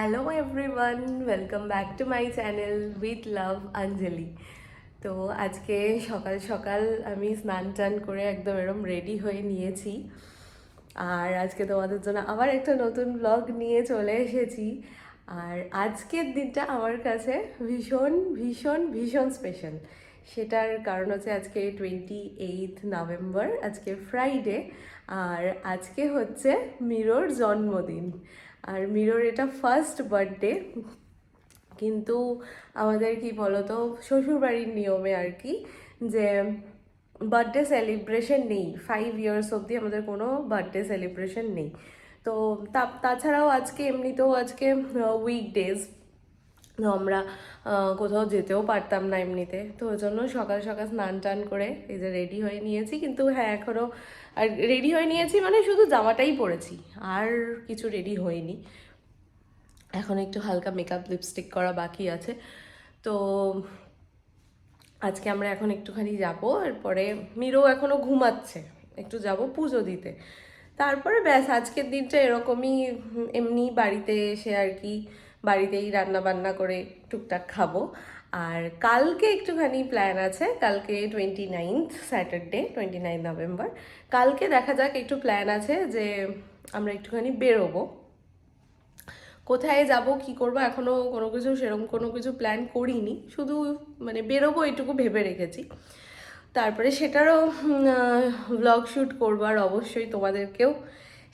Hello everyone, welcome back to my channel with love Anjali. তো আজকে সকাল সকাল আমি স্নান টান করে একদম এরম রেডি হয়ে নিয়েছি। আর আজকে তোমাদের জন্য আবার একটা নতুন ব্লগ নিয়ে চলে এসেছি। আর আজকের দিনটা আমার কাছে ভীষণ ভীষণ ভীষণ স্পেশাল। সেটার কারণ হচ্ছে আজকে 28 নভেম্বর, আজকে ফ্রাইডে। আর আজকে হচ্ছে মিরোর জন্মদিন। আর মিরোর এটা ফার্স্ট বার্থডে। কিন্তু আমাদের কি বলতো, শ্বশুরবাড়ির নিয়মে আর কি, যে বার্থডে সেলিব্রেশন নেই। 5 ইয়ার্স অবধি আমাদের কোনো বার্থডে সেলিব্রেশন নেই। তো তাছাড়াও আজকে এমনিতেও আজকে উইকডেজ, তো আমরা কোথাও যেতেও পারতাম না এমনিতে। তো ওই জন্য সকাল সকাল স্নান টান করে এই যে রেডি হয়ে নিয়েছি। কিন্তু হ্যাঁ, এখনও আর রেডি হয়ে নিয়েছি মানে শুধু জামাটাই পরেছি, আর কিছু রেডি হয়নি। এখন একটু হালকা মেকআপ লিপস্টিক করা বাকি আছে। তো আজকে আমরা এখন একটুখানি যাবো, এরপরে মিরো এখনও ঘুমাচ্ছে, একটু যাব পুজো দিতে। তারপরে ব্যাস আজকের দিনটা এরকমই, এমনি বাড়িতে এসে আর কি বাড়িতেই রান্না বান্না করে টুকটাক খাবো। আর কালকে একটুখানি প্ল্যান আছে, কালকে 29th স্যাটারডে, 29 নভেম্বর। কালকে দেখা যাক, একটু প্ল্যান আছে যে আমরা একটুখানি বেরোবো। কোথায় যাব কি করব এখনও কোনো কিছু সেরকম কোনো কিছু প্ল্যান করিনি, শুধু মানে বেরোবো এটুকু ভেবে রেখেছি। তারপরে সেটারও ব্লগ শ্যুট করবো, আর অবশ্যই তোমাদেরকেও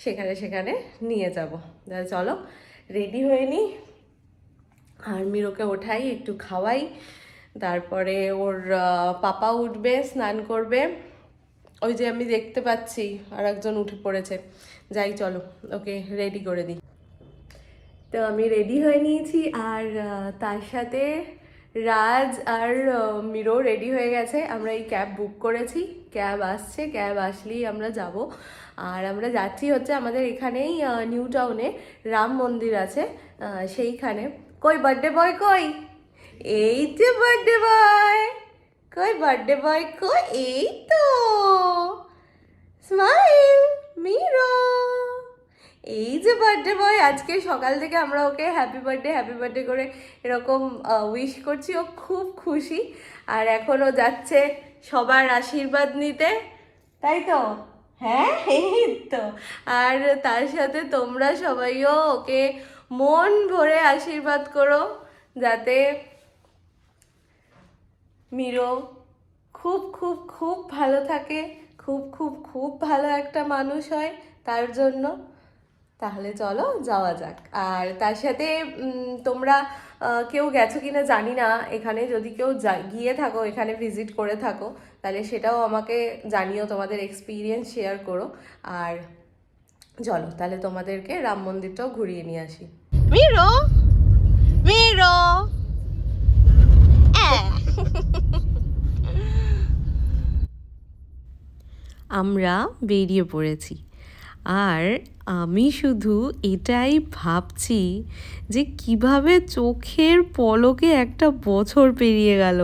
সেখানে সেখানে নিয়ে যাব। চলো রেডি হয়ে নিই, আর মিরোকে ওঠাই, একটু খাওয়াই। তারপরে ওর পাপা উঠবে, স্নান করবে। ওই যে আমি দেখতে পাচ্ছি আর একজন উঠে পড়েছে, যাই চলো ওকে রেডি করে দিই। তো আমি রেডি হয়ে নিয়েছি, আর তার সাথে রাজ আর মিরো রেডি হয়ে গেছে। আমরা এই ক্যাব বুক করেছি, ক্যাব আসছে, ক্যাব আসলেই আমরা যাব। আর আমরা যাচ্ছি হচ্ছে আমাদের এখানেই নিউ টাউনে রাম মন্দির আছে, সেইখানে। কই বার্থডে বয় কই? এই যে বার্থডে বয়, কই বার্থডে বয় কই? এই তো স্মাইল মিরো, এই যে বার্থডে বয়। আজকে সকাল থেকে আমরা ওকে হ্যাপি বার্থডে করে এরকম উইশ করছি, ও খুব খুশি। আর এখন ও যাচ্ছে সবার আশীর্বাদ নিতে, তাই তো? হ্যাঁ, এই তো। আর তার সাথে তোমরা সবাইও ওকে মন ভরে আশীর্বাদ করো, যাতে মিরো খুব খুব খুব ভালো থাকে, খুব খুব খুব ভালো একটা মানুষ হয় তার জন্য। তাহলে চলো যাওয়া যাক। আর তার সাথে তোমরা কেউ গেছো কিনা জানি না এখানে, যদি কেউ গিয়ে থাকো, এখানে ভিজিট করে থাকো, তাহলে সেটাও আমাকে জানিও, তোমাদের এক্সপিরিয়েন্স শেয়ার করো। আর চলো তাহলে তোমাদেরকে রাম মন্দিরটাও ঘুরিয়ে নিয়ে আসি। মিরো, মিরো, আমরা বেরিয়ে পড়েছি। আর আমি শুধু এটাই ভাবছি যে কিভাবে চোখের পলকে একটা বছর পেরিয়ে গেল।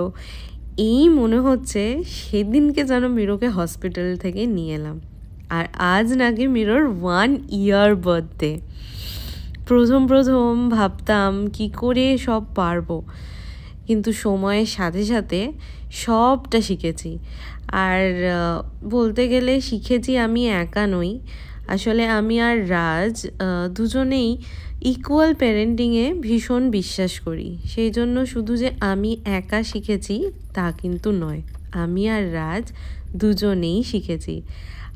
এই মনে হচ্ছে সেদিনকে যেন মিরোকে হসপিটাল থেকে নিয়ে এলাম, আর আজ নাকি মিরোর 1 ইয়ার বার্থডে। প্রথম প্রথম ভাবতাম কি করে সব পারবো, কিন্তু সময়ের সাথে সাথে সবটা শিখেছি। আর বলতে গেলে শিখেছি আমি একা নই, আসলে আমি আর রাজ দুজনেই ইকুয়াল প্যারেন্টিংয়ে ভীষণ বিশ্বাস করি। সেই জন্য শুধু যে আমি একা শিখেছি তা কিন্তু নয়, আমি আর রাজ দুজনেই শিখেছি।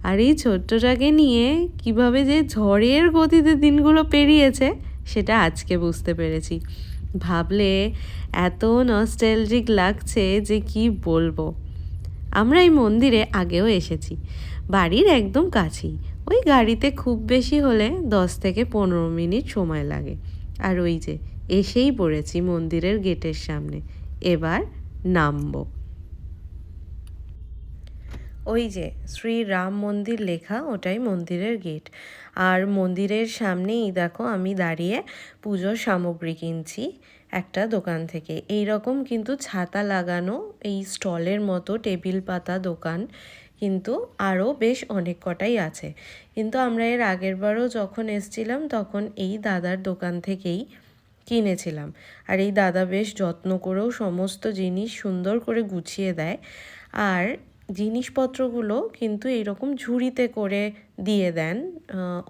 আর এই ছোট্টটাকে নিয়ে কিভাবে যে ঝড়ের গতিতে দিনগুলো পেরিয়েছে সেটা আজকে বুঝতে পেরেছি। ভাবলে এত নস্টালজিক লাগছে যে কি বলবো। আমরা এই মন্দিরে আগেও এসেছি, বাড়ির একদম কাছেই। ওই গাড়িতে খুব বেশি হলে 10 থেকে 15 মিনিট সময় লাগে। আর ওই যে এসেই পড়েছি মন্দিরের গেটের সামনে, এবার নামবো। ওই যে শ্রী রাম মন্দির লেখা, ওটাই মন্দিরের গেট। আর মন্দিরের সামনেই দেখো আমি দাঁড়িয়ে পুজোর সামগ্রী কিনছি একটা দোকান থেকে। এই রকম কিন্তু ছাতা লাগানো এই স্টলের মতো টেবিল পাতা দোকান কিন্তু আরও বেশ অনেক কটাই আছে। কিন্তু আমরা এর আগের বারও যখন এসছিলাম তখন এই দাদার দোকান থেকেই কিনেছিলাম। আর এই দাদা বেশ যত্ন করেও সমস্ত জিনিস সুন্দর করে গুছিয়ে দেয়। আর জিনিসপত্রগুলো কিন্তু এইরকম ঝুড়িতে করে দিয়ে দেন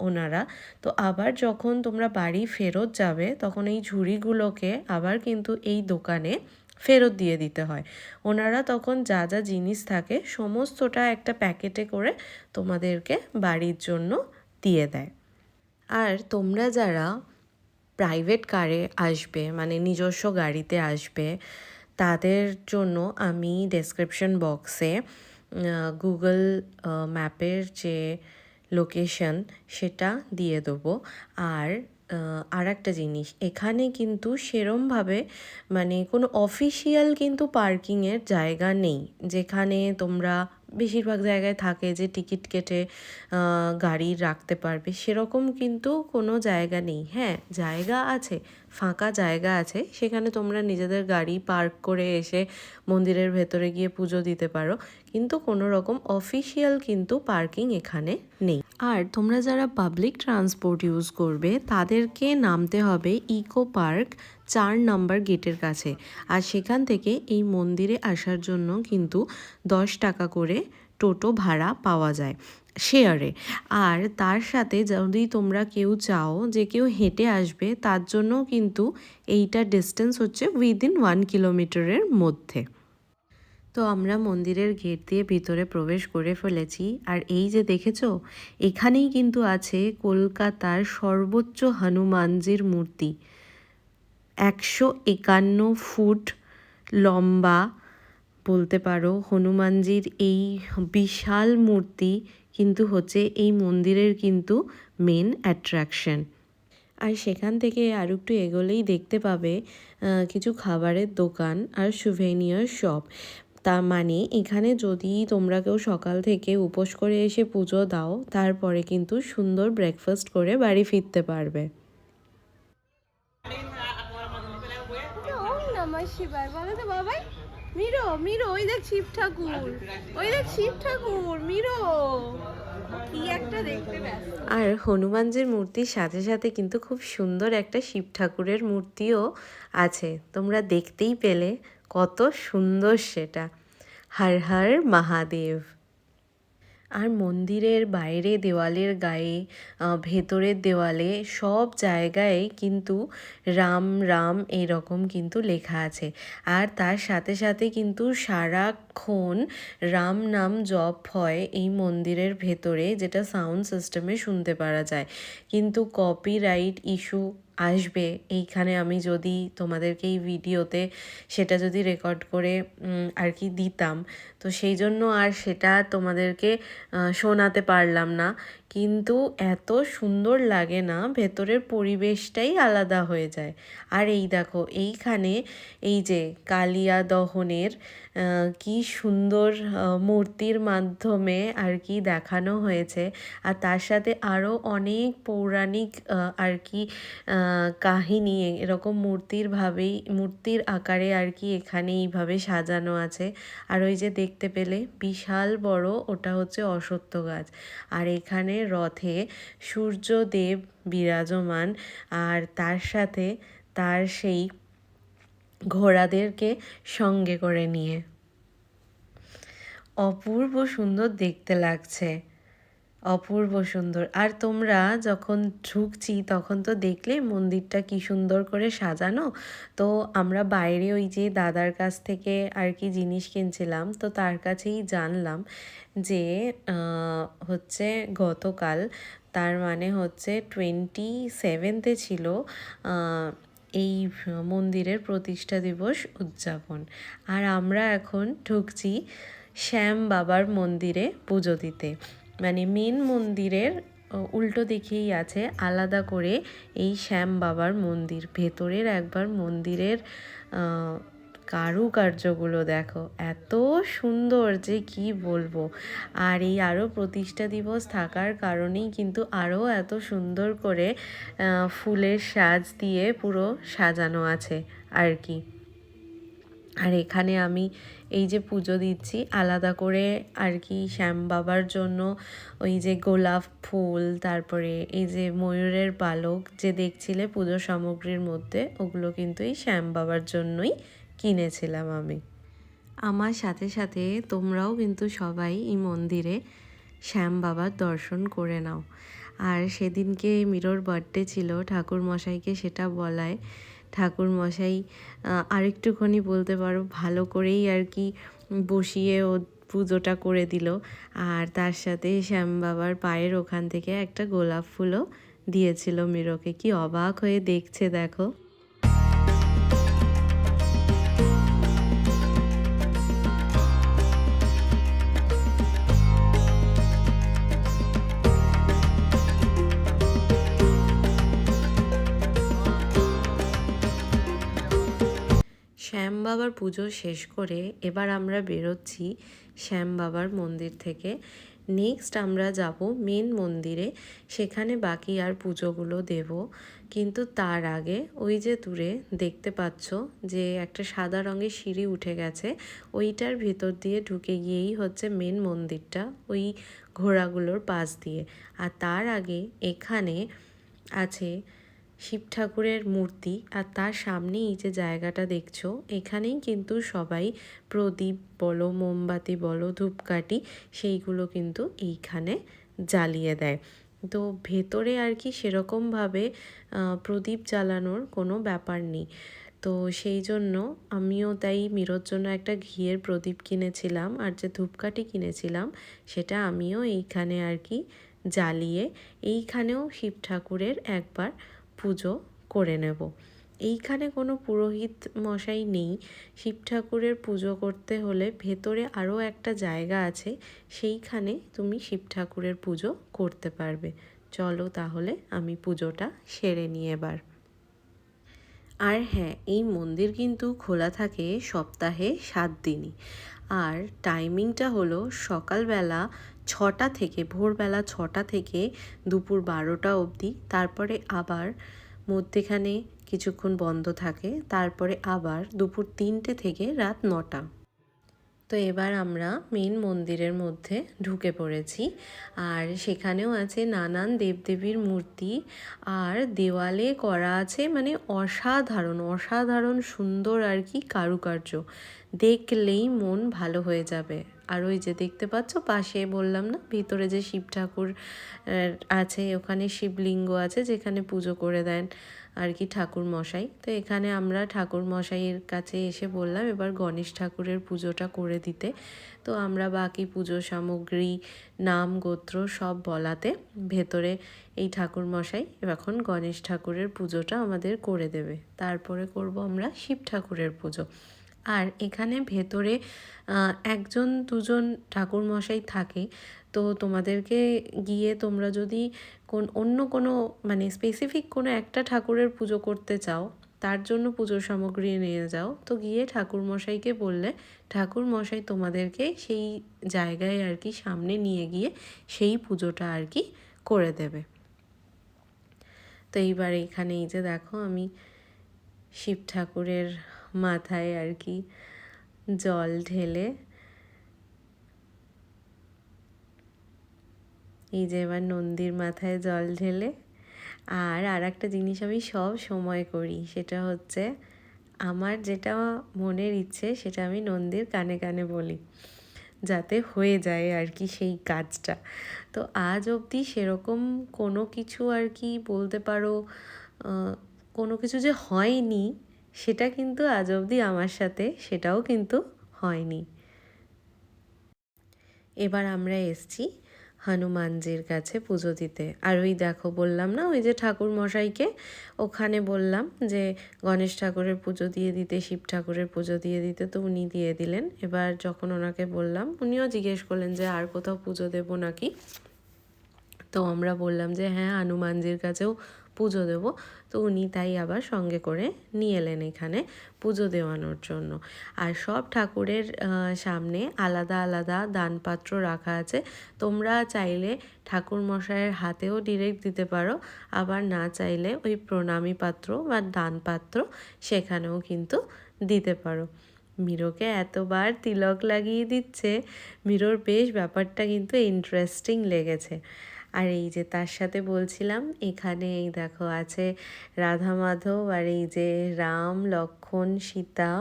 ওনারা। তো আবার যখন তোমরা বাড়ি ফেরত যাবে তখন এই ঝুড়িগুলোকে আবার কিন্তু এই দোকানে ফেরত দিয়ে দিতে হয়। ওনারা তখন যা যা জিনিস থাকে সমস্তটা একটা প্যাকেটে করে তোমাদেরকে বাড়ির জন্য দিয়ে দেয়। আর তোমরা যারা প্রাইভেট কারে আসবে, মানে নিজস্ব গাড়িতে আসবে, তাদের জন্য আমি ডেসক্রিপশন বক্সে গুগল ম্যাপের যে লোকেশন সেটা দিয়ে দেবো। আর একটা জিনিস, এখানে কিন্তু সেরমভাবে মানে কোনো অফিসিয়াল কিন্তু পার্কিংয়ের জায়গা নেই, যেখানে তোমরা বেশিরভাগ জায়গায় থাকে যে টিকিট কেটে গাড়ি রাখতে পারবে, সেরকম কিন্তু কোনো জায়গা নেই। হ্যাঁ, জায়গা আছে, ফাঁকা জায়গা আছে, সেখানে তোমরা নিজেদের গাড়ি পার্ক করে এসে মন্দিরের ভেতরে গিয়ে পুজো দিতে পারো, কিন্তু কোনো রকম অফিসিয়াল কিন্তু পার্কিং এখানে নেই। আর তোমরা যারা পাবলিক ট্রান্সপোর্ট ইউজ করবে তাদেরকে নামতে হবে ইকো পার্ক 4 নম্বর গেটের কাছে। আর সেখান থেকে এই মন্দিরে আসার জন্য কিন্তু 10 টাকা করে টোটো ভাড়া পাওয়া যায় শেয়ারে। আর তার সাথে যদি তোমরা কেউ চাও যে কেউ হেঁটে আসবে, তার জন্য কিন্তু এইটা ডিস্টেন্স হচ্ছে উইদিন 1 কিলোমিটারের মধ্যে। তো আমরা মন্দিরের গেট দিয়ে ভিতরে প্রবেশ করে ফেলেছি। আর এই যে দেখেছো, এখানেই কিন্তু আছে কলকাতার সর্বোচ্চ হনুমানজির মূর্তি। 151 ফুট লম্বা বলতে পারো হনুমানজির এই বিশাল মূর্তি কিন্তু হচ্ছে এই মন্দিরের কিন্তু মেন অ্যাট্রাকশন। আর সেখান থেকে আর একটু এগোলেই দেখতে পাবে কিছু খাবারের দোকান আর সুভেনিয়ার শপ। তা মানে এখানে যদি তোমরা কেউ সকাল থেকে উপোস করে এসে পুজো দাও, তারপরে কিন্তু সুন্দর ব্রেকফাস্ট করে বাড়ি ফিরতে পারবে। বলো তো বাবাই, মিরো মিরো, ওই দেখ শিব ঠাকুর, ওই দেখ শিব ঠাকুর, মিরো কি একটা দেখতে ব্যস্ত। আর হনুমানজির মূর্তির সাথে সাথে কিন্তু খুব সুন্দর একটা শিব ঠাকুরের মূর্তিও আছে, তোমরা দেখতেই পেলে কত সুন্দর সেটা। হর হর মহাদেব। আর মন্দিরের বাইরে দেওয়ালের গায়ে, ভেতরের দেওয়ালে সব জায়গায় কিন্তু রাম রাম এরকম কিন্তু লেখা আছে। আর তার সাথে সাথে কিন্তু সারাক্ষণ রাম নাম জপ হয় এই মন্দিরের ভেতরে, যেটা সাউন্ড সিস্টেমে শুনতে পারা যায়। কিন্তু কপিরাইট ইস্যু আসবে এইখানে, আমি যদি তোমাদেরকে এই ভিডিওতে সেটা যদি রেকর্ড করে আর কি দিতাম, তো সেই জন্য আর সেটা তোমাদেরকে শোনাতে পারলাম না। কিন্তু এত সুন্দর লাগে না, ভেতরের পরিবেশটাই আলাদা হয়ে যায়। আর এই দেখো এইখানে এই যে কালিয়া দহনের কি সুন্দর মূর্তির মাধ্যমে আর কি দেখানো হয়েছে। আর তার সাথে আরও অনেক পৌরাণিক আর কি কাহিনী এরকম মূর্তির আকারে আর কি এখানে এইভাবে সাজানো আছে। আর ওই যে দেখতে পেলে বিশাল বড়, ওটা হচ্ছে অশ্বত্থ গাছ। আর এখানে রথে সূর্যদেব বিরাজমান, আর তার সাথে তার সেই ঘোড়াদেরকে সঙ্গে করে নিয়ে অপূর্ব সুন্দর দেখতে লাগছে, অপূর্ব সুন্দর। আর তোমরা যখন ঢুকছি তখন তো দেখলে মন্দিরটা কি সুন্দর করে সাজানো। তো আমরা বাইরে ওই যে দাদার কাছ থেকে আর কি জিনিস কিনছিলাম, তো তার কাছেই জানলাম যে হচ্ছে গতকাল, তার মানে হচ্ছে 27 ছিল এই মন্দিরের প্রতিষ্ঠা দিবস উদযাপন। আর আমরা এখন ঢুকছি শ্যাম বাবার মন্দিরে পুজো দিতে। মানে মেন মন্দিরের উল্টো দিকেই আছে আলাদা করে এই শ্যাম বাবার মন্দির। ভেতরের একবার মন্দিরের কারুকার্যগুলো দেখো, এত সুন্দর যে কি বলবো। আর এই আরও প্রতিষ্ঠা দিবস থাকার কারণেই কিন্তু আরও এত সুন্দর করে ফুলের সাজ দিয়ে পুরো সাজানো আছে আর কি। আর এখানে আমি এই যে পুজো দিচ্ছি আলাদা করে আর কি শ্যাম বাবার জন্য ওই যে গোলাপ ফুল, তারপরে এই যে ময়ূরের পালক যে দেখছিলে পুজো সামগ্রীর মধ্যে, ওগুলো কিন্তু এই শ্যাম বাবার জন্যই কিনেছিলাম আমি। আমার সাথে সাথে তোমরাও কিন্তু সবাই এই মন্দিরে শ্যাম বাবার দর্শন করে নাও। আর সেদিনকে মিরোর বার্থডে ছিল, ঠাকুর মশাইকে সেটা বলায় ঠাকুর মশাই আরেকটুখানি বলতে পারো ভালো করেই আর কি বসিয়ে ও পুজোটা করে দিল। আর তার সাথে শ্যাম বাবার পায়ের ওখান থেকে একটা গোলাপ ফুলও দিয়েছিল মিরোকে। কি অবাক হয়ে দেখছে দেখো। শ্যাম বাবার পুজো শেষ করে এবার আমরা বেরোচ্ছি শ্যাম বাবার মন্দির থেকে। নেক্সট আমরা যাব মেন মন্দিরে, সেখানে বাকি আর পুজোগুলো দেব। কিন্তু তার আগে ওই যে দূরে দেখতে পাচ্ছ যে একটা সাদা রঙের সিঁড়ি উঠে গেছে, ওইটার ভিতর দিয়ে ঢুকে গিয়েই হচ্ছে মেন মন্দিরটা, ওই ঘোড়াগুলোর পাশ দিয়ে। আর তার আগে এখানে আছে শিব ঠাকুরের মূর্তি, আর তার সামনে এই যে জায়গাটা দেখছো, এখানেই কিন্তু সবাই প্রদীপ বলো, মোমবাতি বলো, ধূপকাঠি সেইগুলো কিন্তু এইখানে জ্বালিয়ে দেয়। তো ভেতরে আর কি সেরকমভাবে প্রদীপ জ্বালানোর কোনো ব্যাপার নেই। তো সেই জন্য আমিও তাই মিরোর জন্য একটা ঘিয়ের প্রদীপ কিনেছিলাম, আর যে ধূপকাঠি কিনেছিলাম সেটা আমিও এইখানে আর কি জ্বালিয়ে এইখানেও শিব ঠাকুরের একবার পুজো করে নেব। এইখানে কোনো পুরোহিত মশাই নেই। শিব ঠাকুরের পুজো করতে হলে ভেতরে আরও একটা জায়গা আছে, সেইখানে তুমি শিব ঠাকুরের পুজো করতে পারবে। চলো তাহলে আমি পুজোটা সেরে নিই এবার। আর হ্যাঁ, এই মন্দির কিন্তু খোলা থাকে সপ্তাহে 7 দিনই। আর টাইমিংটা হলো সকালবেলা 6টা থেকে, ভোরবেলা 6টা থেকে দুপুর 12টা অবধি। তারপরে আবার মধ্যেখানে কিছুক্ষণ বন্ধ থাকে, তারপরে আবার দুপুর 3টে থেকে রাত 9টা। তো এবার আমরা মেন মন্দিরের মধ্যে ঢুকে পড়েছি। আর সেখানেও আছে নানান দেবদেবীর মূর্তি, আর দেওয়ালে করা আছে মানে অসাধারণ অসাধারণ সুন্দর আর কি কারুকার্য, দেখলেই মন ভালো হয়ে যাবে। আর ওই যে দেখতে পাচ্ছ পাশে বললাম না ভিতরে যে শিব ঠাকুর আছে, ওখানে শিবলিঙ্গ আছে যেখানে পুজো করে দেন আর কি ঠাকুর মশাই। তো এখানে আমরা ঠাকুর মশাইয়ের কাছে এসে বললাম এবার গণেশ ঠাকুরের পুজোটা করে দিতে। তো আমরা বাকি পুজো সামগ্রী, নাম গোত্র সব বলাতে ভেতরে এই ঠাকুর মশাই এখন গণেশ ঠাকুরের পুজোটা আমাদের করে দেবে। তারপরে করব আমরা শিব ঠাকুরের পুজো। আর এখানে ভেতরে একজন দুজন ঠাকুর মশাই থাকে। তো তোমাদেরকে গিয়ে তোমরা যদি অন্য কোনো মানে স্পেসিফিক কোনো একটা ঠাকুরের পুজো করতে চাও, তার জন্য পুজোর সামগ্রী নিয়ে যাও, তো গিয়ে ঠাকুরমশাইকে বললে ঠাকুরমশাই তোমাদেরকে সেই জায়গায় আর কি সামনে নিয়ে গিয়ে সেই পুজোটা আর কি করে দেবে। তো এইবার এখানে এই যে দেখো আমি শিব ঠাকুরের মাথায় আর কি জল ঢেলে এই যে এবার নন্দীর মাথায় জল ঢেলে। আর একটা জিনিস আমি সব সময় করি, সেটা হচ্ছে আমার যেটা মনের ইচ্ছে সেটা আমি নন্দীর কানে কানে বলি, যাতে হয়ে যায় আর কি সেই কাজটা। তো আজ অবধি সেরকম কোনো কিছু আর কি বলতে পারো কোনো কিছু যে হয়নি সেটা কিন্তু আজ অবধি আমার সাথে সেটাও কিন্তু হয়নি। এবার আমরা এসছি হনুমানজির কাছে পুজো দিতে। আর ওই দেখো বললাম না ওই যে ঠাকুর মশাইকে ওখানে বললাম যে গণেশ ঠাকুরের পুজো দিয়ে দিতে, শিব ঠাকুরের পুজো দিয়ে দিতে, তো উনি দিয়ে দিলেন। এবার যখন ওনাকে বললাম উনিও জিজ্ঞেস করলেন যে আর কোথাও পুজো দেবো নাকি। তো আমরা বললাম যে হ্যাঁ হনুমানজির কাছেও পুজো দেবো। তো উনি তাই আবার সঙ্গে করে নিয়ে এলেন এখানে পুজো দেওয়ানোর জন্য। আর সব ঠাকুরের সামনে আলাদা আলাদা দানপাত্র রাখা আছে। তোমরা চাইলে ঠাকুর মশাইয়ের হাতেও ডিরেক্ট দিতে পারো, আবার না চাইলে ওই প্রণামী পাত্র বা দানপাত্র সেখানেও কিন্তু দিতে পারো। মিরোকে এতবার তিলক লাগিয়ে দিচ্ছে, মিরোর বেশ ব্যাপারটা কিন্তু ইন্টারেস্টিং লেগেছে। আর এই যে তার সাথে বলছিলাম, এখানে এই দেখো আছে রাধা মাধব, আর এই যে রাম লক্ষ্মণ সীতা।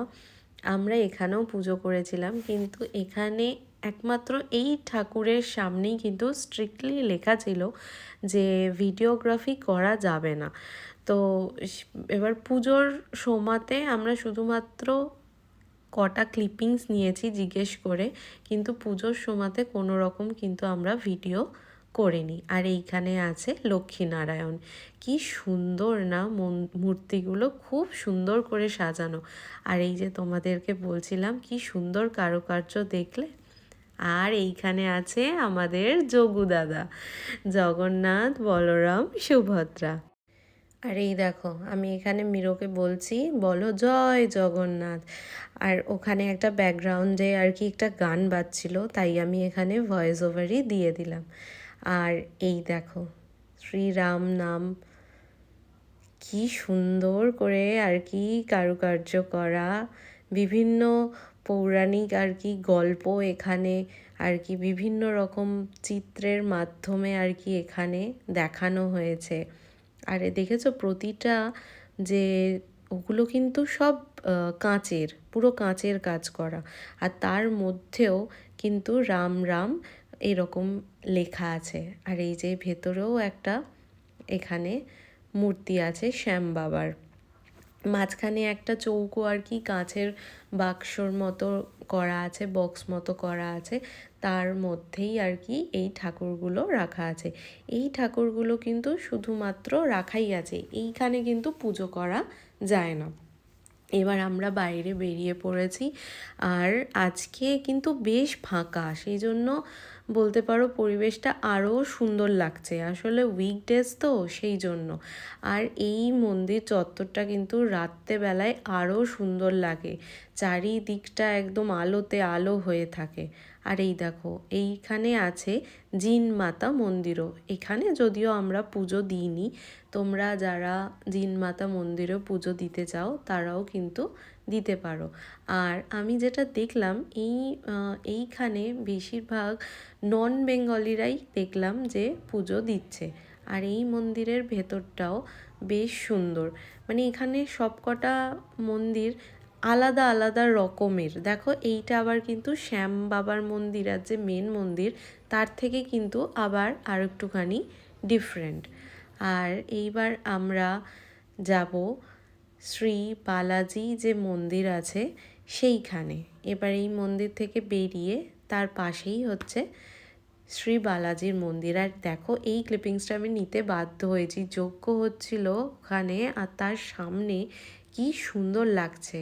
আমরা এখানেও পুজো করেছিলাম, কিন্তু এখানে একমাত্র এই ঠাকুরের সামনেই কিন্তু স্ট্রিক্টলি লেখা ছিল যে ভিডিওগ্রাফি করা যাবে না। তো এবার পুজোর সময়তে আমরা শুধুমাত্র কটা ক্লিপিংস নিয়েছি জিজ্ঞেস করে, কিন্তু পুজোর সময়তে কোনো রকম কিন্তু আমরা ভিডিও করিনি। আর এইখানে আছে লক্ষ্মীনারায়ণ, কি সুন্দর না মূর্তিগুলো, খুব সুন্দর করে সাজানো। আর এই যে তোমাদেরকে বলছিলাম কি সুন্দর কারুকার্য দেখলে। আর এইখানে আছে আমাদের যোগু দাদা, জগন্নাথ বলরাম সুভদ্রা। আর এই দেখো আমি এখানে মিরোকে বলছি বলো জয় জগন্নাথ, আর ওখানে একটা ব্যাকগ্রাউন্ডে আর কি একটা গান বাজছিল, তাই আমি এখানে ভয়েস ওভারই দিয়ে দিলাম। আর এই দেখো শ্রীরাম নাম, কি সুন্দর করে আর কি কারুকার্য করা, বিভিন্ন পৌরাণিক আর কি গল্প এখানে আর কি বিভিন্ন রকম চিত্রের মাধ্যমে আর কি এখানে দেখানো হয়েছে। আরে দেখেছো প্রতিটা যে ওগুলো কিন্তু সব কাঁচের, পুরো কাঁচের কাজ করা, আর তার মধ্যেও কিন্তু রাম রাম এরকম লেখা আছে। আর এই যে ভেতরেও একটা এখানে মূর্তি আছে শ্যাম বাবার, মাঝখানে একটা চৌকো আর কি কাঁচের বাক্সর মতো করা আছে, বক্স মতো করা আছে, তার মধ্যেই আর কি এই ঠাকুরগুলো রাখা আছে। এই ঠাকুরগুলো কিন্তু শুধুমাত্র রাখাই আছে, এইখানে কিন্তু পুজো করা যায় না। এবার আমরা বাইরে বেরিয়ে পড়েছি, আর আজকে কিন্তু বেশ ফাঁকা, সেই জন্য বলতে পারো পরিবেশটা আরও সুন্দর লাগছে, আসলে উইকডেজ তো সেই জন্য। আর এই মন্দির চত্বরটা কিন্তু রাত্রেবেলায় আরও সুন্দর লাগে, চারিদিকটা একদম আলোতে আলো হয়ে থাকে। আর এই দেখো এইখানে আছে জিন মাতা মন্দিরও, এখানে যদিও আমরা পুজো দিইনি, তোমরা যারা জিন মাতা মন্দিরেও পুজো দিতে চাও তারাও কিন্তু দিতে পারো। আর আমি যেটা দেখলাম এইখানে বেশিরভাগ নন বেঙ্গলিরাই দেখলাম যে পুজো দিচ্ছে। আর এই মন্দিরের ভেতরটাও বেশ সুন্দর, মানে এখানে সবকটা মন্দির আলাদা আলাদা রকমের। দেখো এইটা আবার কিন্তু শ্যাম বাবার মন্দির, আর যে মেন মন্দির তার থেকে কিন্তু আবার আর একটুখানি ডিফারেন্ট। আর এইবার আমরা যাব শ্রী বালাজি যে মন্দির আছে সেইখানে। এবার এই মন্দির থেকে বেরিয়ে তার পাশেই হচ্ছে শ্রী বালাজির মন্দির। আর দেখো এই ক্লিপিংসটা আমি নিতে বাধ্য হয়েছি, যজ্ঞ হচ্ছিল ওখানে, আর তার সামনে কি সুন্দর লাগছে।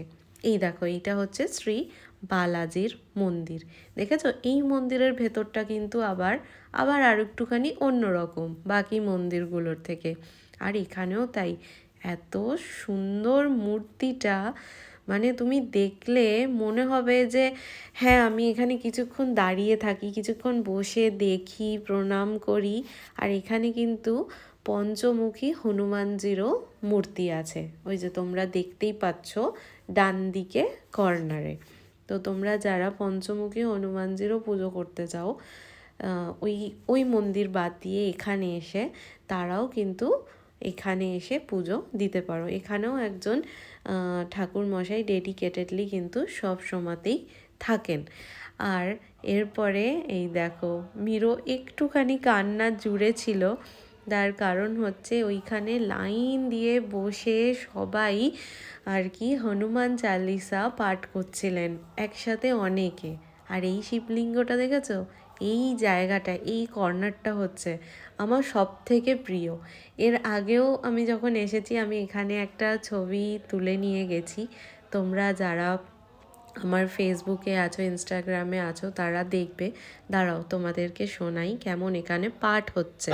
এই দেখো এইটা হচ্ছে শ্রী বালাজির মন্দির, দেখেছো? এই মন্দিরের ভেতরটা কিন্তু আবার আর একটুখানি অন্যরকম বাকি মন্দিরগুলোর থেকে। আর এখানেও তাই, এত সুন্দর মূর্তিটা, মানে তুমি দেখলে মনে হবে যে হ্যাঁ আমি এখানে কিছুক্ষণ দাঁড়িয়ে থাকি, কিছুক্ষণ বসে দেখি, প্রণাম করি। আর এখানে কিন্তু পঞ্চমুখী হনুমানজিরও মূর্তি আছে, ওই যে তোমরা দেখতেই পাচ্ছ ডান দিকে কর্নারে। তো তোমরা যারা পঞ্চমুখী হনুমানজিরও পুজো করতে চাও ওই মন্দির বাদ দিয়ে এখানে এসে, তারাও কিন্তু এখানে এসে পুজো দিতে পারো। এখানেও একজন ঠাকুর মশাই ডেডিকেটেডলি কিন্তু সব সময়তেই থাকেন। আর এরপরে এই দেখো মিরো একটুখানি কান্না জুড়ে ছিল, তার কারণ হচ্ছে ওইখানে লাইন দিয়ে বসে সবাই আর কি হনুমান চালিসা পাঠ করছিলেন একসাথে অনেকে। আর এই শিবলিঙ্গটা দেখেছো, এই জায়গাটা, এই কর্নারটা হচ্ছে আমার সব থেকে প্রিয়। এর আগেও আমি যখন এসেছি আমি এখানে একটা ছবি তুলে নিয়ে গেছি, তোমরা যারা আমার ফেসবুকে আছো, ইনস্টাগ্রামে আছো, তারা দেখবে। দাঁড়াও তোমাদেরকে শোনাই কেমন এখানে পাঠ হচ্ছে।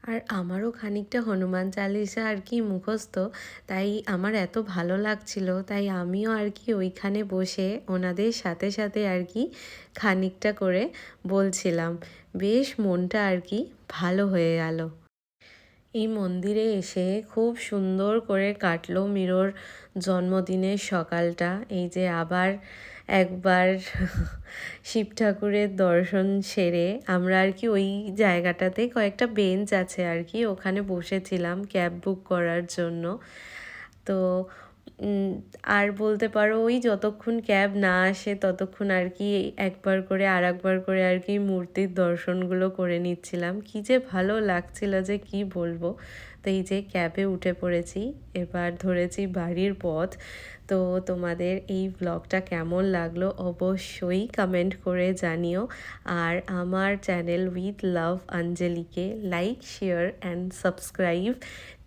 আর আমার ওখানে খানিকটা হনুমান চালিসা আর কি মুখস্থ, তাই আমার এত ভালো লাগছিল, তাই আমিও আর কি ওইখানে বসে ওনাদের সাথে সাথে আর কি খানিকটা করে বলছিলাম। বেশ মনটা আর কি ভালো হয়ে গেল। এই মন্দিরে এসে খুব সুন্দর করে কাটলো মিরোর জন্মদিনের সকালটা। এই যে আবার একবার শিব ঠাকুরের দর্শন সেরে আমরা আর কি ওই জায়গাটাতে কয়েকটা বেঞ্চ আছে আর কি, ওখানে বসেছিলাম ক্যাব বুক করার জন্য। তো আর বলতে পারো ওই যতক্ষণ ক্যাব না আসে ততক্ষণ আর কি একবার করে আর একবার করে আর কি মূর্তির দর্শনগুলো করে নিচ্ছিলাম। কী যে ভালো লাগছিল যে কি বলবো। তো এই যে ক্যাবে উঠে পড়েছি, এবার ধরেছি বাড়ির পথ। তো তোমাদের এই ব্লগটা কেমন লাগলো অবশ্যই কমেন্ট করে জানিও। আর আমার চ্যানেল উইথ লাভ অঞ্জলিকে like, share and subscribe.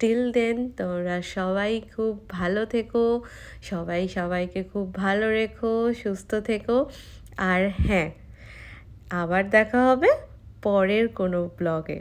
Till then তোমরা সবাই খুব ভালো থেকো, সবাই সবাইকে খুব ভালো রেখো, সুস্থ থেকো। আর হ্যাঁ, আবার দেখা হবে পরের কোনো ব্লগে।